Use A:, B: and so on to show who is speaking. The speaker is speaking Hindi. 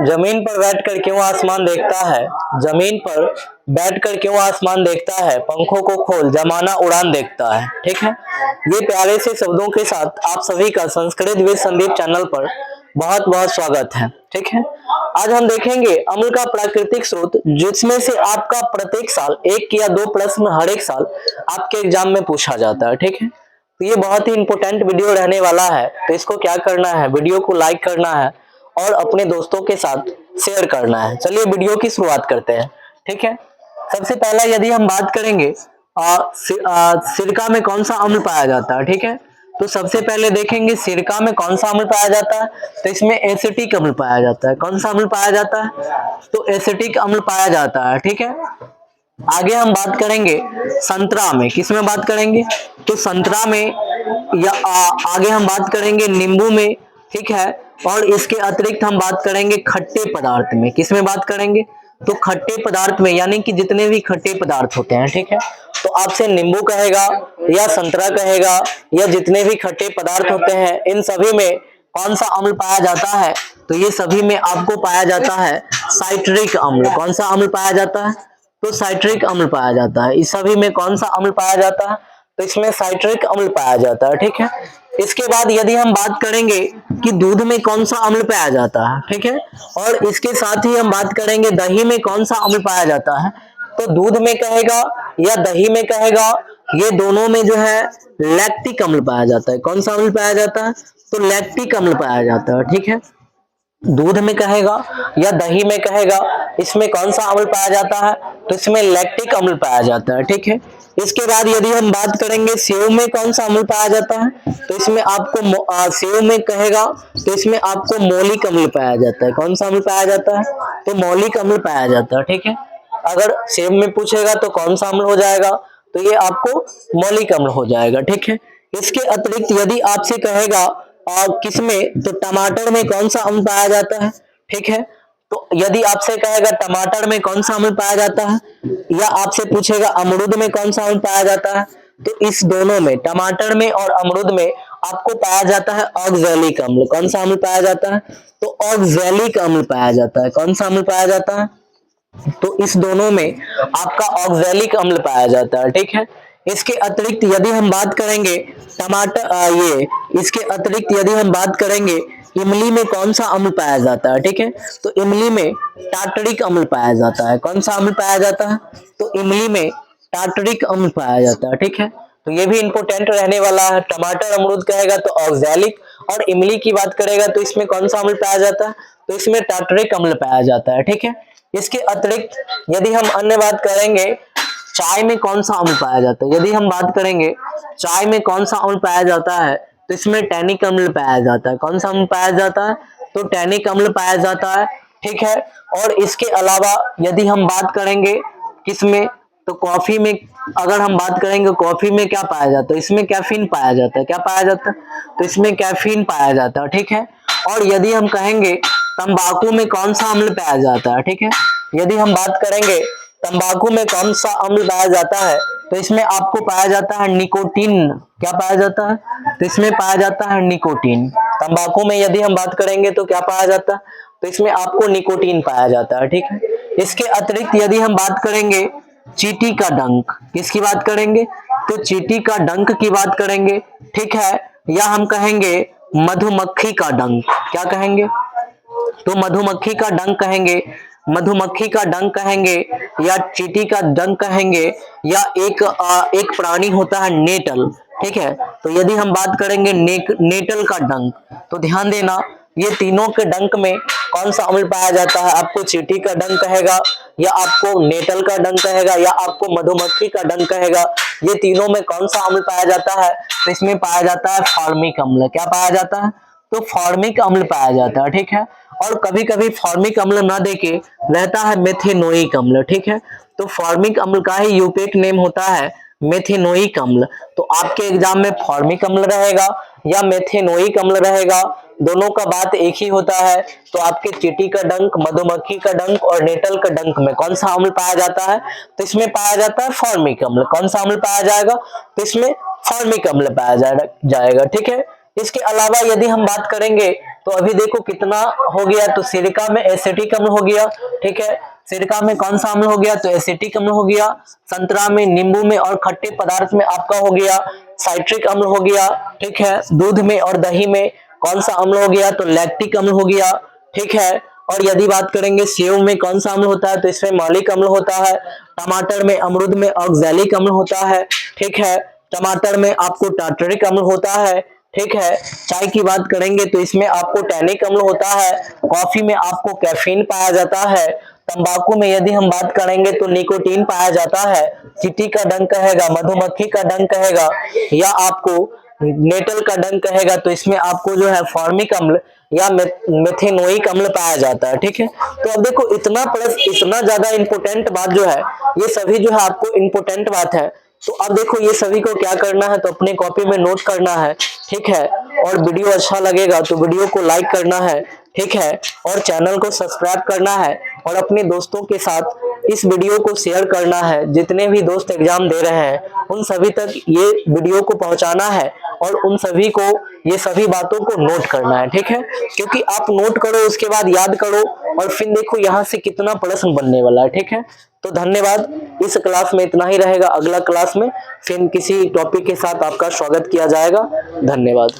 A: जमीन पर बैठकर क्यों आसमान देखता है, जमीन पर बैठकर क्यों आसमान देखता है, पंखों को खोल जमाना उड़ान देखता है। ठीक है, ये प्यारे से शब्दों के साथ आप सभी का संस्कृत विद संदीप चैनल पर बहुत बहुत स्वागत है। ठीक है, आज हम देखेंगे अम्ल का प्राकृतिक स्रोत, जिसमें से आपका प्रत्येक साल 1 या 2 प्रश्न हर एक साल आपके एग्जाम में पूछा जाता है। ठीक है, तो ये बहुत ही इंपॉर्टेंट वीडियो रहने वाला है, तो इसको क्या करना है, वीडियो को लाइक करना है और अपने दोस्तों के साथ शेयर करना है। चलिए वीडियो की शुरुआत करते हैं। ठीक है, सबसे पहला यदि हम बात करेंगे सिरका में कौन सा अम्ल पाया जाता है। ठीक है, तो सबसे पहले देखेंगे सिरका में कौन सा अम्ल पाया जाता है, तो इसमें एसिटिक अम्ल पाया जाता है। कौन सा अम्ल पाया जाता है, तो एसिटिक अम्ल पाया जाता है। ठीक है, आगे हम बात करेंगे संतरा में, किसमें बात करेंगे, तो संतरा में, या आगे हम बात करेंगे नींबू में। ठीक है, और इसके अतिरिक्त हम बात करेंगे खट्टे पदार्थ में, किसमें बात करेंगे, तो खट्टे पदार्थ में, यानी कि जितने भी खट्टे पदार्थ होते हैं। ठीक है, तो आपसे नींबू कहेगा या संतरा कहेगा या जितने भी खट्टे पदार्थ होते हैं, इन सभी में कौन सा अम्ल पाया जाता है, तो ये सभी में आपको पाया जाता है साइट्रिक अम्ल। कौन सा अम्ल पाया जाता है, तो साइट्रिक अम्ल पाया जाता है। इस सभी में कौन सा अम्ल पाया जाता है, तो इसमें साइट्रिक अम्ल पाया जाता है। ठीक है, इसके बाद यदि हम बात करेंगे कि दूध में कौन सा अम्ल पाया जाता है। ठीक है, और इसके साथ ही हम बात करेंगे दही में कौन सा अम्ल पाया जाता है, तो दूध में कहेगा या दही में कहेगा, ये दोनों में जो है लैक्टिक अम्ल पाया जाता है। कौन सा अम्ल पाया जाता है, तो लैक्टिक अम्ल पाया जाता है। ठीक है, दूध में कहेगा या दही में कहेगा, इसमें कौन सा अम्ल पाया जाता है, तो इसमें लैक्टिक अम्ल पाया जाता है। ठीक है, इसके बाद यदि हम बात करेंगे सेव में कौन सा अम्ल पाया जाता है, तो इसमें आपको सेव में कहेगा, तो इसमें आपको मौलिक अम्ल पाया जाता है। कौन सा अम्ल पाया जाता है, तो मौलिक अम्ल पाया जाता है। ठीक है, अगर सेव में पूछेगा तो कौन सा अम्ल हो जाएगा, तो ये आपको मौलिक अम्ल हो जाएगा। ठीक है, इसके अतिरिक्त यदि आपसे कहेगा किसमें, तो टमाटर में कौन सा अम्ल पाया जाता है। ठीक है, तो यदि आपसे कहेगा टमाटर में कौन सा अम्ल पाया जाता है, या आपसे पूछेगा अमरूद में कौन सा अम्ल पाया जाता है, तो इस दोनों में, टमाटर में और अमरूद में आपको पाया जाता है ऑक्सैलिक अम्ल। कौन सा अम्ल पाया जाता है, तो ऑक्सैलिक अम्ल पाया जाता है। कौन सा अम्ल पाया जाता है, तो इस दोनों में आपका ऑक्सैलिक अम्ल पाया जाता है। ठीक है, इसके अतिरिक्त यदि हम बात करेंगे इसके अतिरिक्त यदि हम बात करेंगे इमली में कौन सा अम्ल पाया जाता है। ठीक है, तो इमली में टार्टरिक अम्ल पाया जाता है। कौन सा अम्ल पाया जाता है, तो इमली में टार्टरिक अम्ल पाया जाता है। ठीक है, तो ये भी इंपॉर्टेंट रहने वाला है। टमाटर अमरूद कहेगा तो ऑक्सैलिक, और इमली की बात करेगा तो इसमें कौन सा अम्ल पाया जाता है, तो इसमें टार्टरिक अम्ल पाया जाता है। ठीक है, इसके अतिरिक्त यदि हम अन्य बात करेंगे चाय में कौन सा अम्ल पाया जाता है, यदि हम बात करेंगे चाय में कौन सा अम्ल पाया जाता है, तो इसमें टैनिक अम्ल पाया जाता है। कौन सा अम्ल पाया जाता है, तो टैनिक अम्ल पाया जाता है। ठीक है, और इसके अलावा यदि हम बात करेंगे किसमें, तो कॉफी में, अगर हम बात करेंगे कॉफी में क्या पाया जाता है, इसमें कैफीन पाया जाता है। क्या पाया जाता है, तो इसमें कैफीन पाया जाता है। ठीक है, और यदि हम कहेंगे तंबाकू में कौन सा अम्ल पाया जाता है। ठीक है, यदि हम बात करेंगे तंबाकू में कौन सा अम्ल पाया जाता है, तो इसमें आपको पाया जाता है निकोटीन। क्या पाया जाता है, तो इसमें पाया जाता है निकोटीन। तंबाकू में यदि हम बात करेंगे तो क्या पाया जाता है, तो इसमें आपको निकोटीन पाया जाता है। ठीक है, इसके अतिरिक्त यदि हम बात करेंगे चींटी का डंक, किसकी बात करेंगे, तो चींटी का डंक की बात करेंगे। ठीक है, या हम कहेंगे मधुमक्खी का डंक। क्या कहेंगे, तो मधुमक्खी का डंक कहेंगे, मधुमक्खी का डंक कहेंगे, या चींटी का डंक कहेंगे, या एक प्राणी होता है नेटल। ठीक है, तो यदि हम बात करेंगे नेटल का डंक, तो ध्यान देना ये तीनों के डंक में कौन सा अम्ल पाया जाता है, आपको चींटी का डंक कहेगा, या आपको नेटल का डंक कहेगा, या आपको मधुमक्खी का डंक कहेगा। ये तीनों में कौन सा अम्ल पाया जाता है, तो इसमें पाया जाता है फॉर्मिक अम्ल। क्या पाया जाता है, तो फॉर्मिक अम्ल पाया जाता है। ठीक है, और कभी कभी फॉर्मिक अम्ल ना देके रहता है मेथेनोइक अम्ल। ठीक है, तो फॉर्मिक अम्ल का ही यूपेक नेम होता है मेथेनोइक अम्ल। तो आपके एग्जाम में फॉर्मिक अम्ल रहेगा या मेथेनोइक अम्ल रहेगा, दोनों का बात एक ही होता है। तो आपके चींटी का डंक, मधुमक्खी का डंक और नेटल का डंक में कौन सा अम्ल पाया जाता है, तो इसमें पाया जाता है फॉर्मिक अम्ल। कौन सा अम्ल पाया जाएगा, तो इसमें फॉर्मिक अम्ल पाया जाएगा। ठीक है, इसके अलावा यदि हम बात करेंगे तो अभी देखो कितना हो गया, तो सिरका में एसिटिक अम्ल हो गया, ठीक है। सिरका में कौन सा अम्ल हो गया, तो एसिटिक अम्ल हो गया। संतरा में, नींबू में और खट्टे पदार्थ में आपका हो गया साइट्रिक अम्ल हो गया, ठीक है। दूध में और दही में कौन सा अम्ल हो गया, तो लैक्टिक अम्ल हो गया, ठीक है। और यदि बात करेंगे सेव में कौन सा अम्ल होता है, तो इसमें मौलिक अम्ल होता है। टमाटर में, अमरूद में ऑक्सैलिक अम्ल होता है, ठीक है। टमाटर में आपको टार्टरिक अम्ल होता है, ठीक है। चाय की बात करेंगे तो इसमें आपको टैनिक अम्ल होता है। कॉफी में आपको कैफीन पाया जाता है। तंबाकू में यदि हम बात करेंगे तो निकोटीन पाया जाता है। चींटी का डंक कहेगा, मधुमक्खी का डंक कहेगा, या आपको नेटल का डंक कहेगा, तो इसमें आपको जो है फॉर्मिक अम्ल या मेथेनोइक अम्ल पाया जाता है, ठीक है। तो अब देखो इतना प्लस इतना ज्यादा इंपोर्टेंट बात जो है, ये सभी जो है आपको इंपोर्टेंट बात है। तो अब देखो ये सभी को क्या करना है, तो अपने कॉपी में नोट करना है, ठीक है। और वीडियो अच्छा लगेगा तो वीडियो को लाइक करना है, ठीक है। और चैनल को सब्सक्राइब करना है और अपने दोस्तों के साथ इस वीडियो को शेयर करना है। जितने भी दोस्त एग्जाम दे रहे हैं उन सभी तक ये वीडियो को पहुंचाना है और उन सभी को ये सभी बातों को नोट करना है, ठीक है। क्योंकि आप नोट करो उसके बाद याद करो और फिर देखो यहाँ से कितना प्रश्न बनने वाला है, ठीक है। तो धन्यवाद, इस क्लास में इतना ही रहेगा। अगला क्लास में फिर किसी टॉपिक के साथ आपका स्वागत किया जाएगा। धन्यवाद।